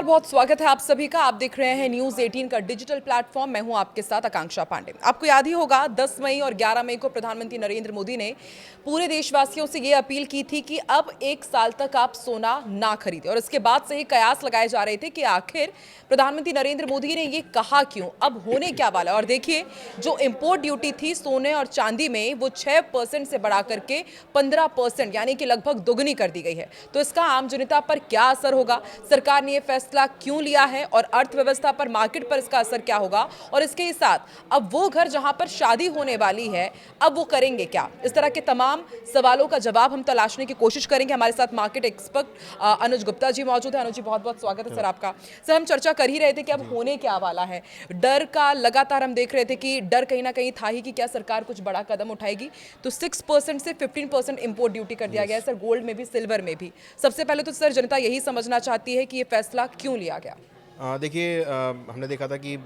नमस्कार, बहुत स्वागत है आप सभी का। आप देख रहे हैं न्यूज़ 18 का डिजिटल प्लेटफॉर्म। मैं हूं आपके साथ आकांक्षा पांडे। आपको याद ही होगा 10 मई और 11 मई को प्रधानमंत्री नरेंद्र मोदी ने पूरे देशवासियों से ये अपील की थी कि अब 1 साल तक आप सोना ना खरीदें। और इसके बाद से ही कयास लगाए जा रहे थे कि आखिर प्रधानमंत्री नरेंद्र मोदी ने ये कहा क्यों, अब होने क्या वाला है। और देखिए, जो इम्पोर्ट ड्यूटी थी सोने और चांदी में, वो 6% से बढ़ा करके 15% यानी कि लगभग दोगुनी कर दी गई है। तो इसका आम जनता पर क्या असर होगा, सरकार ने यह फैसला क्यों लिया है और अर्थव्यवस्था पर, मार्केट पर इसका असर क्या होगा, और इसके ही साथ अब वो घर जहां पर शादी होने वाली है अब वो करेंगे क्या, इस तरह के तमाम सवालों का जवाब हम तलाशने की कोशिश करेंगे। हमारे साथ मार्केट एक्सपर्ट अनुज गुप्ता जी मौजूद है। अनुज जी, बहुत बहुत स्वागत है सर आपका। सर, हम चर्चा कर ही रहे थे कि अब होने क्या वाला है। डर का लगातार हम देख रहे थे कि डर कहीं ना कहीं था ही कि क्या सरकार कुछ बड़ा कदम उठाएगी। तो 6% से 15% इंपोर्ट ड्यूटी कर दिया गया है सर, गोल्ड में भी सिल्वर में भी। सबसे पहले तो सर जनता यही समझना चाहती है कि ये फैसला क्यों लिया गया। देखिए, हमने देखा था कि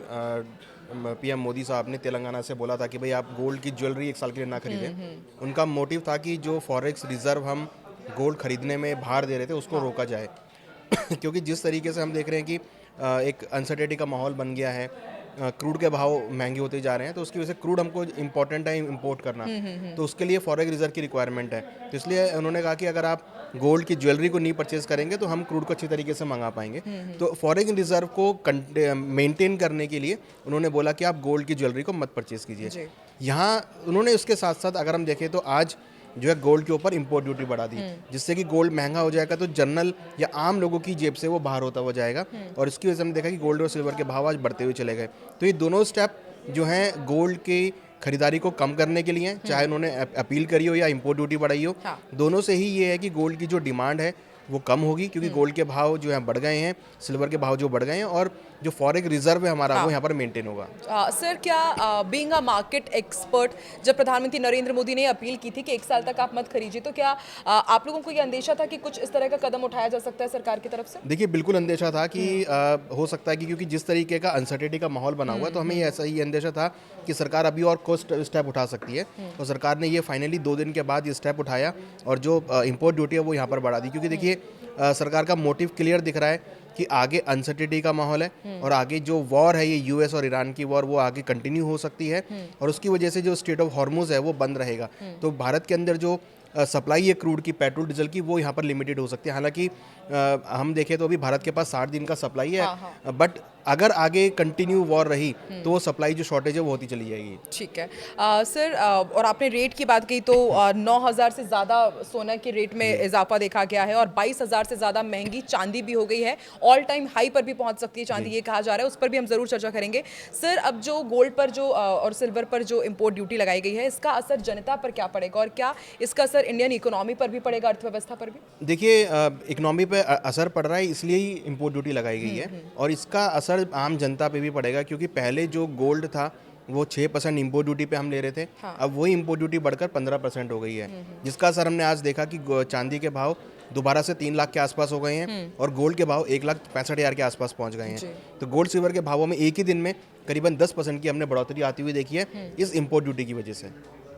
पीएम मोदी साहब ने तेलंगाना से बोला था कि भाई आप गोल्ड की ज्वेलरी 1 साल के लिए ना खरीदें। उनका मोटिव था कि जो फॉरेक्स रिजर्व हम गोल्ड खरीदने में भार दे रहे थे उसको रोका जाए। क्योंकि जिस तरीके से हम देख रहे हैं कि एक अनसर्टेनिटी का माहौल बन गया है, क्रूड के भाव महंगे होते जा रहे हैं, तो उसकी वजह से क्रूड हमको इम्पोर्टेंट है इंपोर्ट करना, तो उसके लिए फॉरेक्स रिजर्व की रिक्वायरमेंट है। तो इसलिए उन्होंने कहा कि अगर आप गोल्ड की ज्वेलरी को नहीं परचेज करेंगे तो हम क्रूड को अच्छी तरीके से मंगा पाएंगे। तो फॉरेक्स रिजर्व को मेंटेन करने के लिए उन्होंने बोला कि आप गोल्ड की ज्वेलरी को मत परचेज कीजिए। यहाँ उन्होंने उसके साथ साथ अगर हम देखें तो आज जो है गोल्ड के ऊपर इंपोर्ट ड्यूटी बढ़ा दी, जिससे कि गोल्ड महंगा हो जाएगा, तो जनरल या आम लोगों की जेब से वो बाहर होता हुआ जाएगा। और इसकी वजह से हमने देखा कि गोल्ड और सिल्वर के भाव आज बढ़ते हुए चले गए। तो ये दोनों स्टेप जो हैं गोल्ड की खरीदारी को कम करने के लिए, चाहे उन्होंने अपील करी हो या इंपोर्ट ड्यूटी बढ़ाई हो, दोनों से ही ये है कि गोल्ड की जो डिमांड है वो कम होगी, क्योंकि गोल्ड के भाव जो है बढ़ गए हैं, सिल्वर के भाव जो बढ़ गए हैं, और जो फॉरेक्स रिजर्व है हमारा वो यहाँ पर मेंटेन होगा। सर, क्या बीइंग अ मार्केट एक्सपर्ट, जब प्रधानमंत्री नरेंद्र मोदी ने अपील की थी कि 1 साल तक आप मत खरीजिए, तो क्या आप लोगों को ये अंदेशा था कि कुछ इस तरह का कदम उठाया जा सकता है सरकार की तरफ से? देखिए, बिल्कुल अंदेशा था कि हो सकता है कि क्योंकि जिस तरीके का अनसर्टेनिटी का माहौल बना हुआ है, तो हमें ये ऐसा ही अंदेशा था कि सरकार अभी और कोई स्टेप उठा सकती है। तो सरकार ने ये फाइनली 2 दिन के बाद ये स्टेप उठाया और जो इंपोर्ट ड्यूटी है वो यहाँ पर बढ़ा दी। क्योंकि देखिए, सरकार का मोटिव क्लियर दिख रहा है कि आगे अनसर्टेनिटी का माहौल है और आगे जो वॉर है, ये यूएस और ईरान की वॉर, वो आगे कंटिन्यू हो सकती है, और उसकी वजह से जो स्ट्रेट ऑफ हॉर्मुज है वो बंद रहेगा। तो भारत के अंदर जो सप्लाई है क्रूड की, पेट्रोल डीजल की, वो यहाँ पर लिमिटेड हो सकती है। हालांकि हम देखें तो अभी भारत के पास 60 दिन का सप्लाई है, बट अगर आगे कंटिन्यू वॉर रही तो वो सप्लाई जो शॉर्टेज है वो होती चली जाएगी। ठीक है सर, और आपने रेट की बात की तो 9,000 से ज़्यादा सोना के रेट में इजाफा देखा गया है और 22,000 से ज़्यादा महंगी चांदी भी हो गई है। ऑल टाइम हाई पर भी पहुंच सकती है चांदी, ये कहा जा रहा है। उस पर भी हम ज़रूर चर्चा करेंगे। सर, अब जो गोल्ड पर जो और सिल्वर पर जो इम्पोर्ट ड्यूटी लगाई गई है, इसका असर जनता पर क्या पड़ेगा और क्या इसका असर इंडियन इकोनॉमी पर भी पड़ेगा, अर्थव्यवस्था पर भी? देखिए, इकोनॉमी पे असर पड़ रहा है, इसलिए ही इंपोर्ट ड्यूटी लगाई गई है, और इसका असर आम जनता पे भी पड़ेगा। क्योंकि पहले जो गोल्ड था वो 6% इंपोर्ट ड्यूटी पे हम ले रहे थे, अब वही इंपोर्ट ड्यूटी बढ़कर 15% हो गई है, जिसका असर हमने आज देखा कि चांदी के भाव दोबारा से 3 लाख के आसपास हो गए हैं और गोल्ड के भाव 1,65,000 के आसपास पहुंच गए हैं। तो गोल्ड सिल्वर के भावों में एक ही दिन में करीबन 10% की हमने बढ़ोतरी आती हुई देखी है इस इंपोर्ट ड्यूटी की वजह से।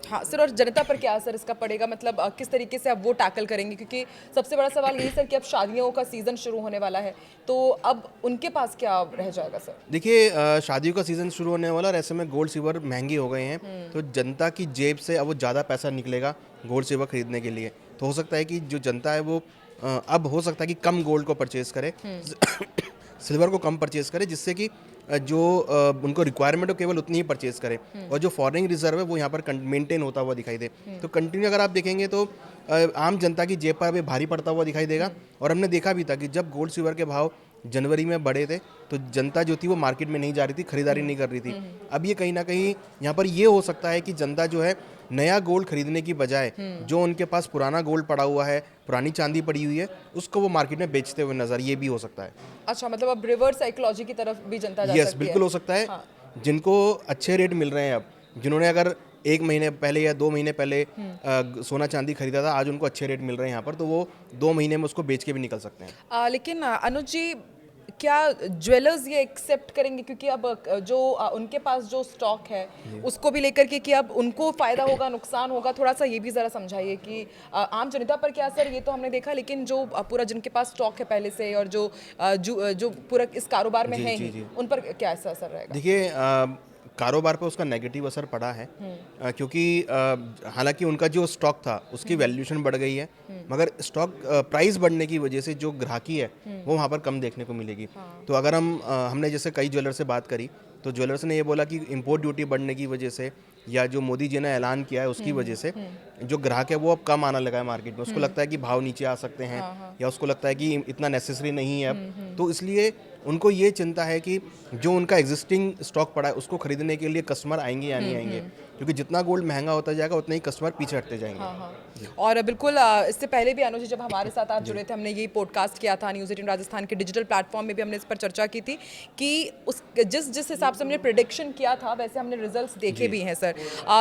हाँ सर, और जनता पर क्या असर इसका पड़ेगा, मतलब किस तरीके से अब वो टैकल करेंगे? क्योंकि सबसे बड़ा सवाल यही सर कि अब शादियों का सीज़न शुरू होने वाला है, तो अब उनके पास क्या रह जाएगा सर? देखिए, शादियों का सीज़न शुरू होने वाला और ऐसे में गोल्ड सिल्वर महंगे हो गए हैं, तो जनता की जेब से अब वो ज़्यादा पैसा निकलेगा गोल्ड सिल्वर खरीदने के लिए। तो हो सकता है कि जो जनता है वो अब हो सकता है कि कम गोल्ड को परचेज़ करे, सिल्वर को कम परचेज़ करे, जिससे कि जो उनको रिक्वायरमेंट हो केवल उतनी ही परचेज़ करें, और जो फॉरेन रिजर्व है वो यहाँ पर मेंटेन होता हुआ दिखाई दे। तो कंटिन्यू अगर आप देखेंगे तो आम जनता की जेब पर अभी भारी पड़ता हुआ दिखाई देगा। और हमने देखा भी था कि जब गोल्ड सिल्वर के भाव जनवरी में बढ़े थे तो जनता जो थी वो मार्केट में नहीं जा रही थी, खरीदारी नहीं कर रही थी। अब ये कहीं ना कहीं यहाँ पर ये हो सकता है कि जनता जो है नया गोल्ड खरीदने की बजाय जो उनके पास पुराना गोल्ड पड़ा हुआ है, पुरानी चांदी पड़ी हुई है, उसको वो मार्केट में बेचते हुए नजर, ये भी हो सकता है। अच्छा, मतलब अब रिवर्स साइकोलॉजी की तरफ भी जनता जा सकती है? यस, बिल्कुल हो सकता है। जिनको अच्छे रेट मिल रहे हैं, अब जिन्होंने अगर 1 महीने पहले या 2 महीने पहले सोना चांदी खरीदा था, आज उनको अच्छे रेट मिल रहे हैं यहाँ पर, तो वो 2 महीने में उसको बेच के भी निकल सकते हैं। लेकिन अनुज जी, क्या ज्वेलर्स ये एक्सेप्ट करेंगे, क्योंकि अब जो उनके पास जो स्टॉक है उसको भी लेकर के कि अब उनको फायदा होगा नुकसान होगा, थोड़ा सा ये भी ज़रा समझाइए कि आम जनता पर क्या असर, ये तो हमने देखा, लेकिन जो पूरा जिनके पास स्टॉक है पहले से और जो पूरा इस कारोबार में है ही, उन पर क्या ऐसा असर रहेगा? देखिए कारोबार पे उसका नेगेटिव असर पड़ा है क्योंकि हालांकि उनका जो स्टॉक था उसकी वैल्यूएशन बढ़ गई है, मगर स्टॉक प्राइस बढ़ने की वजह से जो ग्राहकी है वो वहाँ पर कम देखने को मिलेगी। तो अगर हमने जैसे कई ज्वेलर से बात करी तो ज्वेलर्स ने ये बोला कि इंपोर्ट ड्यूटी बढ़ने की वजह से या जो मोदी जी ने ऐलान किया है उसकी वजह से जो ग्राहक है वो अब कम आना लगा है मार्केट में। उसको लगता है कि भाव नीचे आ सकते हैं या उसको लगता है कि इतना नेसेसरी नहीं है अब, तो इसलिए उनको ये चिंता है कि जो उनका एग्जिस्टिंग स्टॉक पड़ा है उसको खरीदने के लिए कस्टमर आएंगे या नहीं आएंगे, क्योंकि जितना गोल्ड महंगा होता जाएगा उतना ही कस्टमर पीछे हटते जाएंगे। और बिल्कुल इससे पहले भी अनुज जब हमारे साथ आप जुड़े थे, हमने यही पॉडकास्ट किया था न्यूज़ 18 राजस्थान के डिजिटल प्लेटफॉर्म में भी हमने इस पर चर्चा की थी कि उस जिस हिसाब से हमने प्रिडिक्शन किया था वैसे हमने रिजल्ट्स देखे भी हैं सर।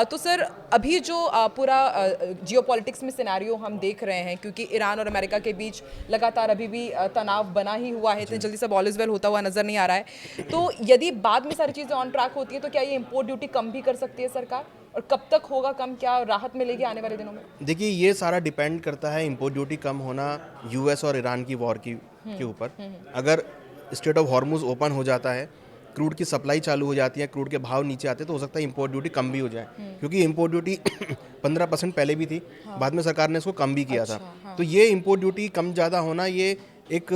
तो सर अभी जो पूरा जियोपॉलिटिक्स में सिनेरियो हम देख रहे हैं, क्योंकि ईरान और अमेरिका के बीच लगातार अभी भी तनाव बना ही हुआ है, इतनी जल्दी सब ऑल इज वेल होता हुआ नजर नहीं आ रहा है। तो यदि बाद में सारी चीज़ें ऑन ट्रैक होती है तो क्या ये इम्पोर्ट ड्यूटी कम भी कर सकती है सरकार, और कब तक होगा कम, क्या राहत मिलेगी आने वाले दिनों में? देखिए ये सारा डिपेंड करता है इंपोर्ट ड्यूटी कम होना यूएस और ईरान की वॉर के ऊपर। अगर स्ट्रेट ऑफ हॉर्मुज ओपन हो जाता है, क्रूड की सप्लाई चालू हो जाती है, क्रूड के भाव नीचे आते हैं, तो हो सकता है इंपोर्ट ड्यूटी कम भी हो जाए, क्योंकि इंपोर्ट ड्यूटी 15% पहले भी थी, बाद में सरकार ने इसको कम भी किया था। तो ये इंपोर्ट ड्यूटी कम ज़्यादा होना ये एक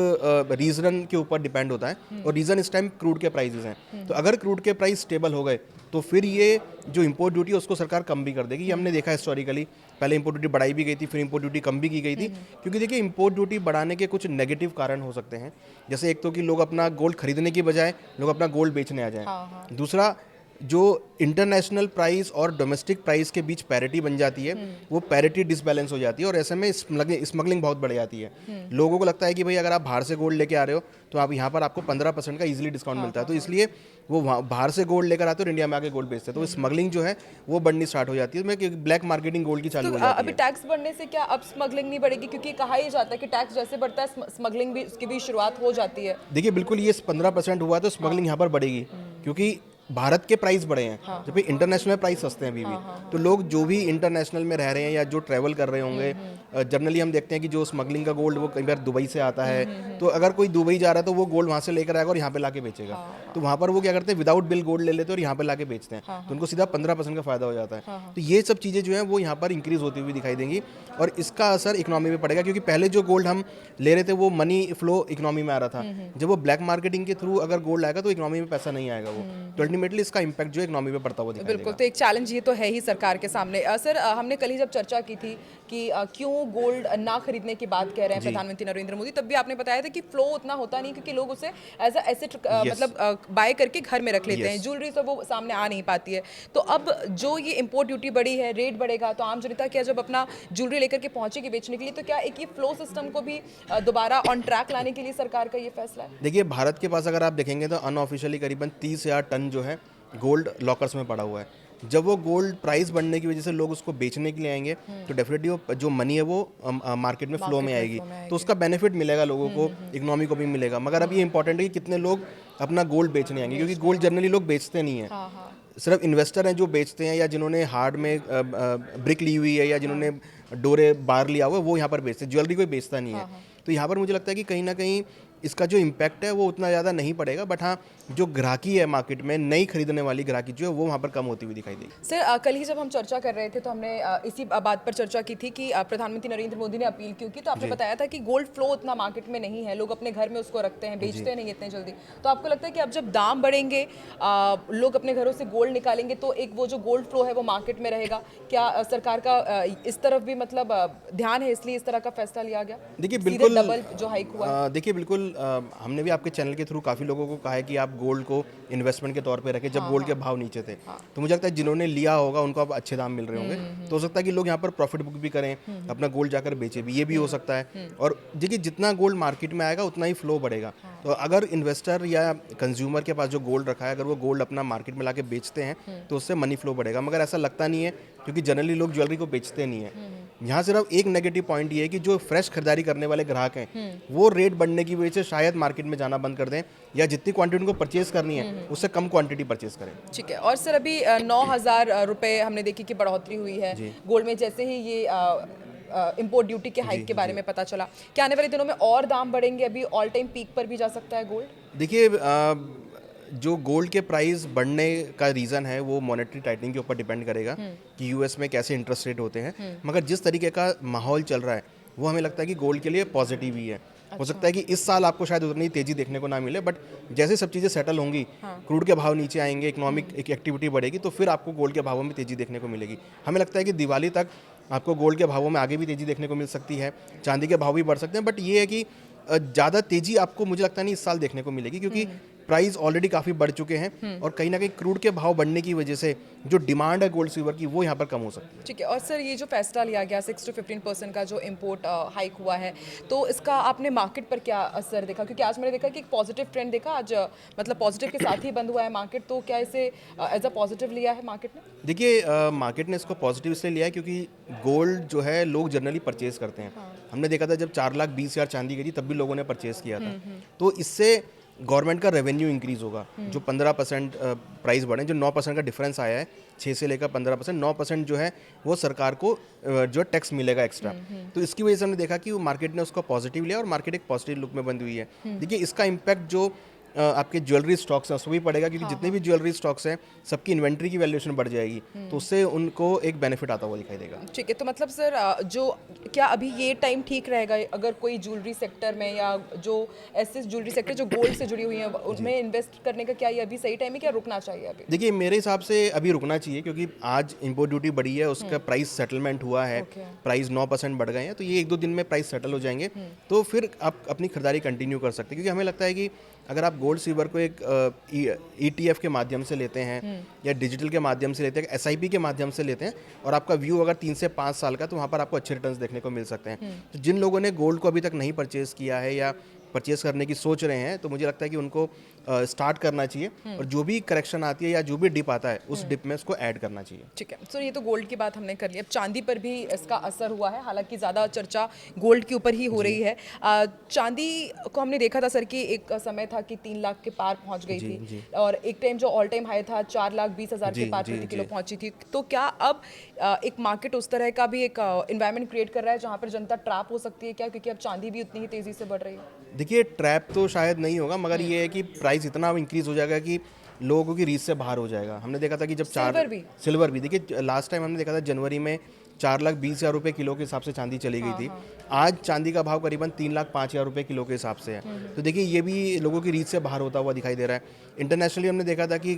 रीजन के ऊपर डिपेंड होता है, और रीज़न इस टाइम क्रूड के प्राइसेस हैं। तो अगर क्रूड के प्राइस स्टेबल हो गए तो फिर ये जो इंपोर्ट ड्यूटी है उसको सरकार कम भी कर देगी। ये हमने देखा हिस्टोरिकली, पहले इंपोर्ट ड्यूटी बढ़ाई भी गई थी, फिर इंपोर्ट ड्यूटी कम भी की गई थी, क्योंकि देखिए इंपोर्ट ड्यूटी बढ़ाने के कुछ नेगेटिव कारण हो सकते हैं। जैसे एक तो कि लोग अपना गोल्ड खरीदने की बजाय लोग अपना गोल्ड बेचने आ जाएं। दूसरा, जो इंटरनेशनल प्राइस और डोमेस्टिक प्राइस के बीच पैरिटी बन जाती है, वो पैरिटी डिसबैलेंस हो जाती है, और ऐसे में स्मगलिंग बहुत बढ़ जाती है। लोगों को लगता है कि भाई अगर आप बाहर से गोल्ड लेके आ रहे हो तो आप यहाँ पर आपको 15% का इजीली डिस्काउंट मिलता है, तो इसलिए वो बाहर से गोल्ड लेकर आते हैं और इंडिया में आके गोल्ड बेचते हैं, तो स्मगलिंग जो है वो बढ़नी स्टार्ट हो जाती है, मैं ब्लैक मार्केटिंग गोल्ड की चालू हो जाती अभी टैक्स बढ़ने से क्या अब स्मगलिंग नहीं बढ़ेगी, क्योंकि कहा ही जाता है कि टैक्स जैसे बढ़ता है स्मगलिंग भी, उसकी भी शुरुआत हो जाती है? देखिए बिल्कुल, ये 15% हुआ तो स्मगलिंग यहाँ पर बढ़ेगी, क्योंकि भारत के प्राइस बढ़े हैं, जबकि इंटरनेशनल प्राइस सस्ते हैं अभी भी। तो लोग जो भी इंटरनेशनल में रह रहे हैं या जो ट्रैवल कर रहे होंगे, जनरली हम देखते हैं कि जो स्मगलिंग का गोल्ड वो कई बार दुबई से आता है, तो अगर कोई दुबई जा रहा है तो वो गोल्ड वहाँ से लेकर आएगा और यहाँ पे लाके बेचेगा। तो वहाँ पर वो क्या करते हैं, विदाउट बिल गोल्ड ले लेते हैं और यहाँ पे लाके बेचते हैं, तो उनको सीधा 15% का फायदा हो जाता है। तो ये सब चीज़ें जो है वो यहाँ पर इंक्रीज होती हुई दिखाई देंगी, और इसका असर इकोनॉमी में पड़ेगा, क्योंकि पहले जो गोल्ड हम ले रहे थे वो मनी फ्लो इकोनॉमी में आ रहा था। जब वो ब्लैक मार्केटिंग के थ्रू अगर गोल्ड आएगा तो इकोनॉमी में पैसा नहीं आएगा, वो तो अल्टीमेटली इसका इंपैक्ट जो इकोनॉमी पे पड़ता हुआ दिखाई बिल्कुल, तो एक चैलेंज ये तो है ही सरकार के सामने। सर हमने कल ही जब चर्चा की थी कि क्यों गोल्ड ना खरीदने की बात कह रहे हैं प्रधानमंत्री नरेंद्र मोदी, तब भी आपने बताया था कि फ्लो उतना होता नहीं, क्योंकि लोग उसे एज अ एसेट मतलब बाय करके घर में रख लेते हैं, ज्वेलरी तो वो सामने आ नहीं पाती है। तो अब जो ये इंपोर्ट ड्यूटी बढ़ी है, रेट बढ़ेगा, तो आम जनता क्या जब अपना ज्वेलरी लेकर के पहुंचेगी बेचने के लिए, तो क्या एक ये फ्लो सिस्टम को भी दोबारा ऑन ट्रैक लाने के लिए सरकार का ये फैसला है? देखिए भारत के पास अगर आप देखेंगे तो अनऑफिशियली करीबन 30,000 टन जो है गोल्ड लॉकर्स में पड़ा हुआ है। जब वो गोल्ड प्राइस बढ़ने की वजह से लोग उसको बेचने के लिए आएंगे तो डेफिनेटली वो जो मनी है वो मार्केट में फ्लो में आएगी, तो उसका बेनिफिट मिलेगा लोगों को, इकोनॉमी को भी मिलेगा। मगर अब ये इंपॉर्टेंट है कि कितने लोग अपना गोल्ड बेचने आएंगे, क्योंकि गोल्ड जनरली लोग बेचते नहीं है, सिर्फ इन्वेस्टर हैं जो बेचते हैं, या जिन्होंने हार्ड में ब्रिक ली हुई है या जिन्होंने डोरे बार लिया हुआ है वो यहाँ पर बेचते हैं, ज्वेलरी कोई बेचता नहीं है। तो यहाँ पर मुझे लगता है कि कहीं ना कहीं इसका जो इम्पैक्ट है वो उतना ज़्यादा नहीं पड़ेगा, बट हाँ जो ग्राहकी है मार्केट में, नई खरीदने वाली ग्राहकी जो है वो वहाँ पर कम होती हुई दिखाई देगी। सर कल ही जब हम चर्चा कर रहे थे तो हमने इसी बात पर चर्चा की थी कि प्रधानमंत्री नरेंद्र मोदी ने अपील क्यों की, तो आपने बताया था कि गोल्ड फ्लो उतना मार्केट में नहीं है, लोग अपने घर में उसको रखते हैं, बेचते नहीं इतने जल्दी। तो आपको लगता है कि अब जब दाम बढ़ेंगे, लोग अपने घरों से गोल्ड निकालेंगे, तो एक वो जो गोल्ड फ्लो है वो मार्केट में रहेगा? क्या सरकार का इस तरफ भी मतलब ध्यान है, इसलिए इस तरह का फैसला लिया गया? देखिए बिल्कुल डबल जो हाइक हुआ। देखिए बिल्कुल हमने भी आपके चैनल के थ्रू काफ़ी लोगों को कहा है कि आप गोल्ड को इन्वेस्टमेंट के तौर पे रखें, जब गोल्ड के भाव नीचे थे। तो मुझे लगता है जिन्होंने लिया होगा उनको अब अच्छे दाम मिल रहे होंगे, तो हो सकता है कि लोग यहाँ पर प्रॉफिट बुक भी करें, अपना गोल्ड जाकर बेचे भी, ये भी हो सकता है। और देखिए जितना गोल्ड मार्केट में आएगा उतना ही फ्लो बढ़ेगा। तो अगर इन्वेस्टर या कंज्यूमर के पास जो गोल्ड रखा है, अगर वो गोल्ड अपना मार्केट में लाके बेचते हैं तो उससे मनी फ्लो बढ़ेगा, मगर ऐसा लगता नहीं है, क्योंकि जनरली लोग ज्वेलरी को बेचते नहीं है। यहाँ सिर्फ एक नेगेटिव पॉइंट ये है कि जो फ्रेश खरीदारी करने वाले ग्राहक हैं वो रेट बढ़ने की वजह से शायद मार्केट में जाना बंद कर दें, या जितनी क्वांटिटी उनको परचेज करनी है उससे कम क्वांटिटी परचेज करें। ठीक है। और सर अभी 9,000 रुपए हमने देखी कि बढ़ोतरी हुई है गोल्ड में, जैसे ही ये इंपोर्ट ड्यूटी के हाइक के बारे में पता चला, क्या आने वाले दिनों में और दाम बढ़ेंगे? अभी ऑल टाइम पीक पर भी जा सकता है गोल्ड? देखिए, जो गोल्ड के प्राइस बढ़ने का रीज़न है वो मॉनेटरी टाइटनिंग के ऊपर डिपेंड करेगा कि यूएस में कैसे इंटरेस्ट रेट होते हैं, मगर जिस तरीके का माहौल चल रहा है वो हमें लगता है कि गोल्ड के लिए पॉजिटिव ही है। हो सकता है कि इस साल आपको शायद उतनी तेज़ी देखने को ना मिले, बट जैसे सब चीज़ें सेटल होंगी, क्रूड के भाव नीचे आएंगे, इकोनॉमिक एक एक्टिविटी बढ़ेगी, तो फिर आपको गोल्ड के भावों में तेज़ी देखने को मिलेगी। हमें लगता है कि दिवाली तक आपको गोल्ड के भावों में आगे भी तेज़ी देखने को मिल सकती है, चांदी के भाव भी बढ़ सकते हैं, बट ये है कि ज़्यादा तेज़ी आपको मुझे लगता नहीं इस साल देखने को मिलेगी, क्योंकि प्राइस ऑलरेडी काफ़ी बढ़ चुके हैं और कहीं ना कहीं क्रूड के भाव बढ़ने की वजह से जो डिमांड है गोल्ड सिल्वर की वो यहाँ पर कम हो सकती है। ठीक है। और सर ये जो फैसला लिया गया 6 to 15% का जो इंपोर्ट हाइक हुआ है, तो इसका आपने मार्केट पर क्या असर देखा? क्योंकि आज मैंने देखा कि एक पॉजिटिव ट्रेंड देखा आज, मतलब पॉजिटिव के साथ ही बंद हुआ है मार्केट, तो क्या इसे एज अ पॉजिटिव लिया है मार्केट ने? देखिए, मार्केट ने इसको पॉजिटिव इसलिए लिया है क्योंकि गोल्ड जो है लोग जनरली परचेज करते हैं। हमने देखा था जब 4,20,000 चांदी गई थी तब भी लोगों ने परचेज किया था, तो इससे गवर्नमेंट का रेवेन्यू इंक्रीज होगा। जो 15% प्राइस बढ़े, जो 9% का डिफरेंस आया है, 6 से लेकर 15%, 9% जो है वो सरकार को जो टैक्स मिलेगा एक्स्ट्रा। तो इसकी वजह से हमने देखा कि वो मार्केट ने उसको पॉजिटिव लिया और मार्केट एक पॉजिटिव लुक में बंद हुई है। देखिए, इसका इम्पैक्ट जो आपके ज्वेलरी स्टॉक्स हैं उस पर भी पड़ेगा, क्योंकि जितने भी ज्वेलरी स्टॉक्स हैं सबकी इन्वेंट्री की वैल्यूएशन बढ़ जाएगी, तो उससे उनको एक बेनिफिट आता हुआ दिखाई देगा। ठीक है। तो मतलब सर जो क्या अभी ये टाइम ठीक रहेगा अगर कोई ज्वेलरी सेक्टर में या जो ऐसे ज्वेलरी सेक्टर जो गोल्ड से जुड़ी हुई है उनमें इन्वेस्ट करने का, क्या ये अभी सही टाइम है, क्या रुकना चाहिए अभी? देखिए, मेरे हिसाब से अभी रुकना चाहिए, क्योंकि आज इंपोर्ट ड्यूटी बढ़ी है, उसका प्राइस सेटलमेंट हुआ है, प्राइस 9% बढ़ गए हैं, तो ये 1-2 दिन में प्राइस सेटल हो जाएंगे, तो फिर आप अपनी खरीदारी कंटिन्यू कर सकते हैं। क्योंकि हमें लगता है कि अगर आप गोल्ड सिल्वर को एक ETF के माध्यम से लेते हैं या डिजिटल के माध्यम से लेते हैं, SIP के माध्यम से लेते हैं, और आपका व्यू अगर 3 से 5 साल का, तो वहाँ पर आपको अच्छे रिटर्न्स देखने को मिल सकते हैं। तो जिन लोगों ने गोल्ड को अभी तक नहीं परचेज़ किया है या परचेज़ करने की सोच रहे हैं, तो मुझे लगता है कि उनको स्टार्ट करना चाहिए, और जो भी करेक्शन आती है या जो भी डिप आता है उस डिप में उसको ऐड करना चाहिए। ठीक है। सो ये तो गोल्ड की बात हमने कर ली, अब चांदी पर भी इसका असर हुआ है, हालांकि ज़्यादा चर्चा गोल्ड के ऊपर ही हो रही है। चांदी को हमने देखा था सर कि एक समय था कि 3 लाख के पार पहुंच गई थी, और एक टाइम जो ऑल टाइम हाई था 4,20,000 के पार प्रति किलो पहुंची थी। तो क्या अब एक मार्केट उस तरह का भी एक इन्वायरमेंट क्रिएट कर रहा है जहाँ पर जनता ट्रैप हो सकती है क्या, क्योंकि अब चांदी भी उतनी ही तेज़ी से बढ़ रही है? देखिए, ट्रैप तो शायद नहीं होगा, मगर ये है कि प्राइस इतना इंक्रीज हो जाएगा कि लोगों की रीच से बाहर हो जाएगा। हमने देखा था कि जब सिल्वर भी देखिए, लास्ट टाइम हमने देखा था जनवरी में 4,20,000 रुपये किलो के हिसाब से चांदी चली गई थी। आज चांदी का भाव करीबन 3,05,000 रुपये किलो के हिसाब से है। तो देखिए, ये भी लोगों की रीच से बाहर होता हुआ दिखाई दे रहा है। इंटरनेशनली हमने देखा था कि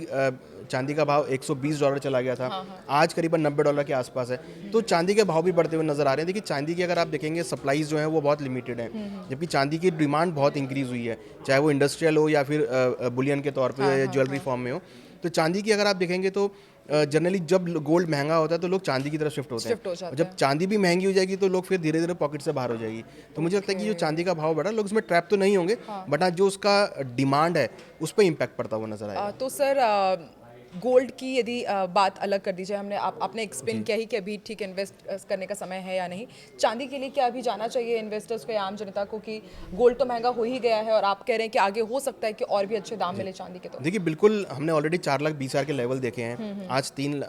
चांदी का भाव $120 चला गया था, आज करीबन $90 के आसपास है। तो चांदी के भाव भी बढ़ते हुए नजर आ रहे हैं। देखिए, चांदी की अगर आप देखेंगे सप्लाईज जो है वो बहुत लिमिटेड है, जबकि चांदी की डिमांड बहुत इंक्रीज हुई है, चाहे वो इंडस्ट्रियल हो या फिर बुलियन के तौर पर ज्वेलरी फॉर्म में हो। तो चांदी की अगर आप देखेंगे तो जनरली जब गोल्ड महंगा होता है तो लोग चांदी की तरफ शिफ्ट होते हैं, और जब चांदी भी महंगी हो जाएगी तो लोग फिर धीरे धीरे पॉकेट से बाहर हो जाएगी। तो मुझे लगता है कि जो चांदी का भाव बढ़ा, लोग इसमें ट्रैप तो नहीं होंगे, बट जो उसका डिमांड है उस पर इम्पैक्ट पड़ता हुआ नजर आएगा। तो सर गोल्ड की यदि बात अलग कर दीजिए, हमने आपने एक्सप्लेन किया ही कि अभी ठीक इन्वेस्ट करने का समय है या नहीं। चांदी के लिए क्या अभी जाना चाहिए इन्वेस्टर्स को या आम जनता को, कि गोल्ड तो महंगा हो ही गया है और आप कह रहे हैं कि आगे हो सकता है कि और भी अच्छे दाम मिले चांदी के? तो देखिए, बिल्कुल, हमने ऑलरेडी 4,20,000 के लेवल देखे हैं, आज 3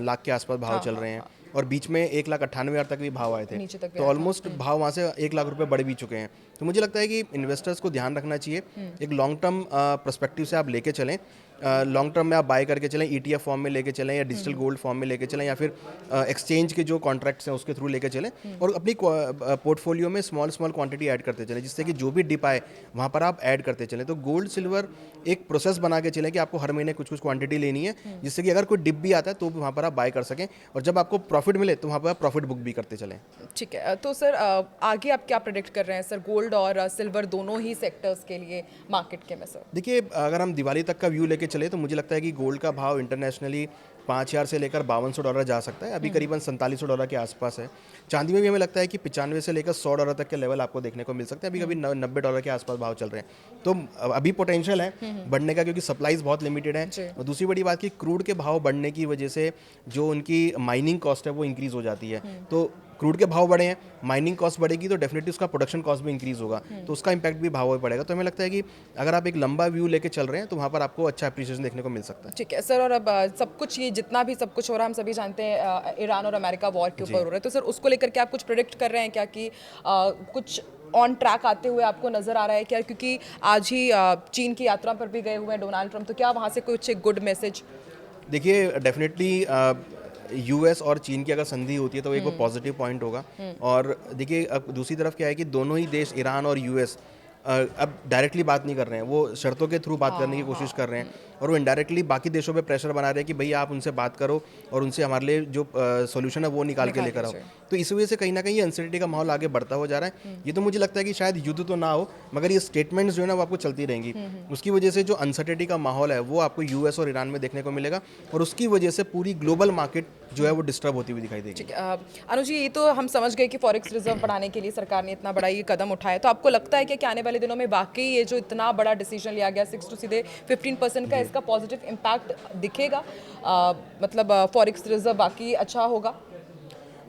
लाख के आसपास भाव चल रहे हैं, और बीच में 1,98,000 तक भी भाव आए थे, तो ऑलमोस्ट भाव वहाँ से 1 लाख रुपए बढ़ भी चुके हैं। तो मुझे लगता है कि इन्वेस्टर्स को ध्यान रखना चाहिए, एक लॉन्ग टर्म पर्सपेक्टिव से आप लेके चलें, लॉन्ग टर्म में आप बाय करके चलें, ETF फॉर्म में लेके चलें या डिजिटल गोल्ड फॉर्म में लेके चलें, या फिर एक्सचेंज के जो कॉन्ट्रैक्ट्स हैं उसके थ्रू लेके चलें, और अपनी पोर्टफोलियो में स्मॉल क्वांटिटी ऐड करते चलें, जिससे कि जो भी डिप आए वहाँ पर आप ऐड करते चलें। तो गोल्ड सिल्वर एक प्रोसेस बना के चलें कि आपको हर महीने कुछ क्वांटिटी लेनी है, जिससे कि अगर कोई डिप भी आता है तो वहाँ पर आप बाय कर सकें, और जब आपको प्रॉफिट मिले तो वहाँ पर आप प्रॉफिट बुक भी करते चलें। ठीक है। तो सर आगे आप क्या प्रेडिक्ट कर रहे हैं सर, गोल्ड और सिल्वर दोनों ही सेक्टर्स के लिए मार्केट के में? सर देखिए, अगर हम दिवाली तक का व्यू लेके चले तो मुझे लगता है कि गोल्ड का भाव इंटरनेशनली 5,000 से लेकर $5,200 जा सकता है, अभी करीबन $4,700 के आसपास है। चांदी में भी हमें लगता है कि 95 से लेकर $100 तक के लेवल आपको देखने को मिल सकते हैं, अभी कभी $90 के आसपास भाव चल रहे हैं। तो अभी पोटेंशियल है बढ़ने का, क्योंकि सप्लाईज बहुत लिमिटेड है। और दूसरी बड़ी बात कि क्रूड के भाव बढ़ने की वजह से जो उनकी माइनिंग कॉस्ट है वो इंक्रीज हो जाती है, तो क्रूड के भाव बढ़े हैं, माइनिंग कॉस्ट बढ़ेगी तो डेफिनेटली उसका प्रोडक्शन कॉस्ट भी इंक्रीज होगा, तो उसका इंपैक्ट भी भाव में पड़ेगा। तो हमें लगता है कि अगर आप एक लंबा व्यू लेके चल रहे हैं तो वहाँ पर आपको अच्छा अप्रिसिएशन देखने को मिल सकता है। ठीक है सर। और अब सब कुछ ये जितना भी सब कुछ हो रहा है हम सभी जानते हैं, ईरान और अमेरिका वॉर के ऊपर हो रहा है, तो सर उसको लेकर के आप कुछ प्रेडिक्ट कर रहे हैं क्या कि कुछ ऑन ट्रैक आते हुए आपको नजर आ रहा है क्या? क्योंकि आज ही चीन की यात्रा पर भी गए हुए हैं डोनाल्ड ट्रंप, तो क्या वहाँ से कुछ एक गुड मैसेज? देखिए डेफिनेटली यूएस और चीन की अगर संधि होती है तो एक वो पॉजिटिव पॉइंट होगा। और देखिए अब दूसरी तरफ क्या है कि दोनों ही देश ईरान और यूएस अब डायरेक्टली बात नहीं कर रहे हैं, वो शर्तों के थ्रू बात करने की कोशिश कर रहे हैं, और वो इनडायरेक्टली बाकी देशों पे प्रेशर बना रहे हैं कि भैया आप उनसे बात करो और उनसे हमारे लिए जो सॉल्यूशन है वो निकाल के लेकर आओ। तो इस वजह से कहीं ना कहीं ये अनसर्टेनिटी का माहौल आगे बढ़ता हो जा रहा है। ये तो मुझे लगता है कि शायद युद्ध तो ना हो, मगर ये स्टेटमेंट्स जो है ना वो आपको चलती रहेंगी। उसकी वजह से जो अनसर्टेनिटी का माहौल है वो आपको यूएस और ईरान में देखने को मिलेगा, और उसकी वजह से पूरी ग्लोबल मार्केट जो है वो डिस्टर्ब होती हुई दिखाई देगी। ठीक है अनुज जी, ये तो हम समझ गए कि फॉरेक्स रिजर्व बढ़ाने के लिए सरकार ने इतना बड़ा ये कदम उठाया, तो आपको लगता है कि आने वाले दिनों में वाकई ये जो इतना बड़ा डिसीजन लिया गया 6 to सीधे 15% का, इसका पॉजिटिव इम्पैक्ट दिखेगा? मतलब फॉरेक्स रिजर्व बाकी अच्छा होगा?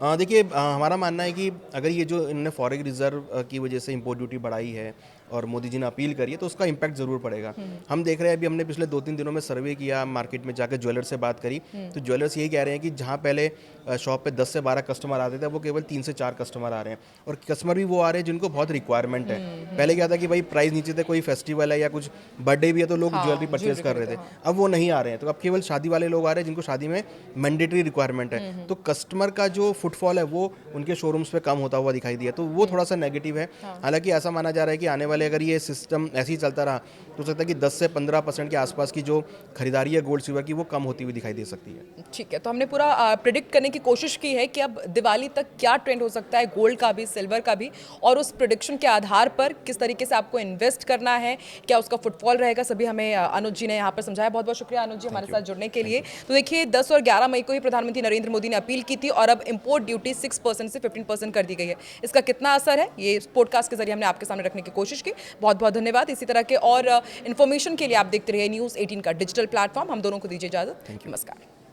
देखिए हमारा मानना है कि अगर ये जो इन्होंने फॉरेन रिजर्व की वजह से इंपोर्ट ड्यूटी बढ़ाई है और मोदी जी ने अपील करी है तो उसका इम्पैक्ट ज़रूर पड़ेगा। हम देख रहे हैं, अभी हमने पिछले 2-3 दिनों में सर्वे किया, मार्केट में जाकर ज्वेलर से बात करी, तो ज्वेलर्स यही कह रहे हैं कि जहाँ पहले शॉप पे 10 से 12 कस्टमर आते थे, वो केवल 3 से 4 कस्टमर आ रहे हैं, और कस्टमर भी वो आ रहे हैं जिनको बहुत रिक्वायरमेंट है। पहले क्या था कि भाई प्राइस नीचे थे, कोई फेस्टिवल है या कुछ बर्थडे भी है तो लोग ज्वेलरी परचेज कर रहे थे, अब वो नहीं आ रहे हैं। तो अब केवल शादी वाले लोग आ रहे हैं जिनको शादी में मैंडेटरी रिक्वायरमेंट है, तो कस्टमर का जो फुटफॉल है वो उनके शोरूम्स पे कम होता हुआ दिखाई दिया, तो वो थोड़ा सा नेगेटिव है। हालांकि ऐसा माना जा रहा है कि आने वाले अगर ये सिस्टम ऐसे ही चलता रहा तो सकता है कि 10 से 15% के आसपास की जो खरीदारी है गोल्ड सिल्वर की वो कम होती हुई दिखाई दे सकती है। ठीक है, तो हमने पूरा प्रिडिक्ट करने की कोशिश की है कि अब दिवाली तक क्या ट्रेंड हो सकता है गोल्ड का भी, सिल्वर का भी, और उस प्रिडिक्शन के आधार पर किस तरीके से आपको इन्वेस्ट करना है, क्या उसका फुटफॉल रहेगा, सभी हमें अनुज जी ने यहाँ पर समझाया। बहुत बहुत शुक्रिया अनुज जी हमारे साथ जुड़ने के लिए। तो देखिए 10 और 11 मई को ही प्रधानमंत्री नरेंद्र मोदी ने अपील की थी और अब इम्पोर्ट ड्यूटी 6% से 15% कर दी गई है। इसका कितना असर है ये पॉडकास्ट के जरिए हमने आपके सामने रखने की कोशिश की। बहुत बहुत धन्यवाद। इसी तरह के और इन्फॉर्मेशन के लिए आप देखते रहिए न्यूज़ 18 का डिजिटल प्लेटफॉर्म। हम दोनों को दीजिए इजाजत। नमस्कार।